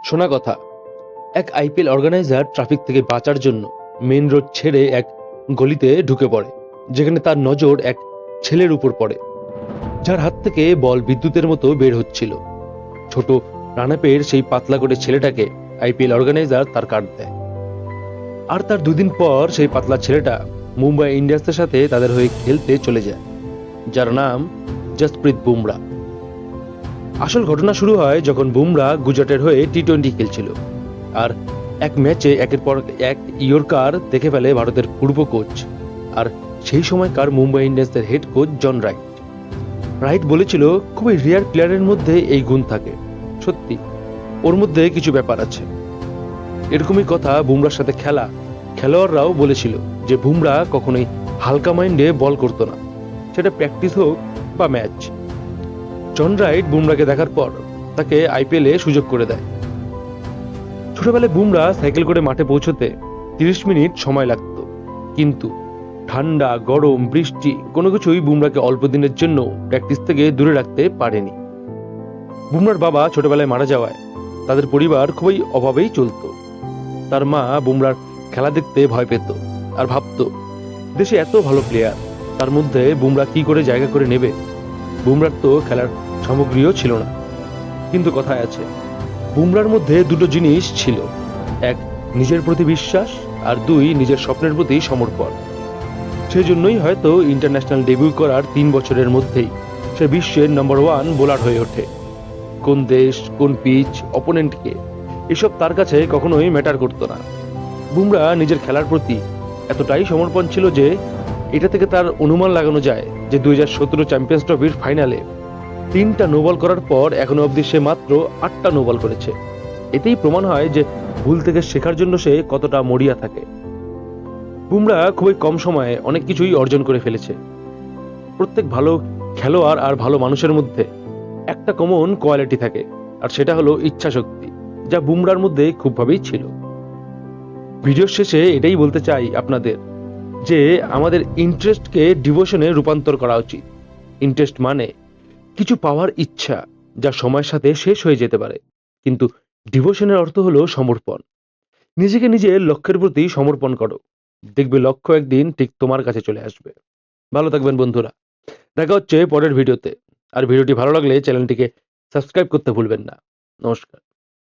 শোনা কথা, এক আইপিএল অর্গানাইজার ট্রাফিক থেকে বাঁচার জন্য মেন রোড ছেড়ে এক গলিতে ঢুকে পড়ে, যেখানে তার নজর এক ছেলের উপর পড়ে, যার হাত থেকে বল বিদ্যুতের মতো বের হচ্ছিল। ছোট রানাপের সেই পাতলা করে ছেলেটাকে আইপিএল অর্গানাইজার তার কার্ড দেয়। আর তার দুদিন পর সেই পাতলা ছেলেটা মুম্বাই ইন্ডিয়ান্সের সাথে তাদের হয়ে খেলতে চলে যায়, যার নাম জসপ্রীত বুমরা। আসল ঘটনা শুরু হয় যখন বুমরা গুজরাটের হয়ে টি-20 খেলছিল, আর এক ম্যাচে একের পর এক ইয়র্কার দেখে ফেলে ভারতের পূর্ব কোচ আর সেই সময়কার মুম্বাই ইন্ডিয়ান্সের head coach John Wright. Wright বলেছিল, খুবই রেয়ার প্লেয়ারের মধ্যে এই গুণ থাকে, সত্যি ওর মধ্যে কিছু ব্যাপার আছে। এরকমই কথা বুমরার সাথে খেলোয়াড়রাও বলেছিল যে বুমরা কখনোই হালকা মাইন্ডে বল করতো না, সেটা প্র্যাকটিস হোক বা ম্যাচ। জন রাইট বুমরাকে দেখার পর তাকে আইপিএলে সুযোগ করে দেয়। ছোটবেলায় বুমরা সাইকেল করে মাঠে পৌঁছতে 30 মিনিট সময় লাগতো, কিন্তু ঠান্ডা, গরম, বৃষ্টি কোনো কিছুই বুমরাকে অল্প দিনের জন্য প্র্যাকটিস থেকে দূরে রাখতে পারেনি। বুমরার বাবা ছোটবেলায় মারা যাওয়ায় তাদের পরিবার খুবই অভাবেই চলতো। তার মা বুমরার খেলা দেখতে ভয় পেত আর ভাবতো, দেশে এত ভালো প্লেয়ার, তার মধ্যে বুমরা কি করে জায়গা করে নেবে। বুমরার তো খেলার সামগ্রীও ছিল না। কিন্তু কথায় আছে, বুমরার মধ্যে দুটো জিনিস ছিল, এক নিজের প্রতি বিশ্বাস, আর দুই নিজের স্বপ্নের প্রতি সমর্পণ। সেজন্যই হয়তো ইন্টারন্যাশনাল ডেবিউ করার 3 বছরের মধ্যেই সে বিশ্বের নম্বর 1 বোলার হয়ে ওঠে। কোন দেশ, কোন পিচ, অপোনেন্টকে, এসব তার কাছে কখনোই ম্যাটার করতো না। বুমরা নিজের খেলার প্রতি এতটাই সমর্পণ ছিল যে এটা থেকে তার অনুমান লাগানো যায় যে 2017 চ্যাম্পিয়ন্স ট্রফির ফাইনালে 3টা নো বল করার পর এখনো অবধি সে মাত্র 8টা নো বল করেছে। এতেই প্রমাণ হয় যে ভুল থেকে শেখার জন্য সে কতটা মরিয়া থাকে। বুমরা খুবই কম সময়ে অনেক কিছুই অর্জন করে ফেলেছে। প্রত্যেক ভালো খেলোয়াড় আর ভালো মানুষের মধ্যে একটা কমন কোয়ালিটি থাকে, আর সেটা হলো ইচ্ছা শক্তি, যা বুমরার মধ্যে খুবভাবেই ছিল। ভিডিওর শেষে এটাই বলতে চাই আপনাদের যে আমাদের ইন্টারেস্টকে ডিভোশনে রূপান্তর করা উচিত। ইন্টারেস্ট মানে কিছু পাওয়ার ইচ্ছা, যা সময়ের সাথে শেষ হয়ে যেতে পারে, কিন্তু ডিভোশনের অর্থ হলো সমর্পণ। নিজেকে নিজের লক্ষ্যের প্রতি সমর্পণ করো, দেখবে লক্ষ্য একদিন ঠিক তোমার কাছে চলে আসবে। ভালো থাকবেন বন্ধুরা, দেখা হচ্ছে পরের ভিডিওতে। আর ভিডিওটি ভালো লাগলে চ্যানেলটিকে সাবস্ক্রাইব করতে ভুলবেন না। নমস্কার।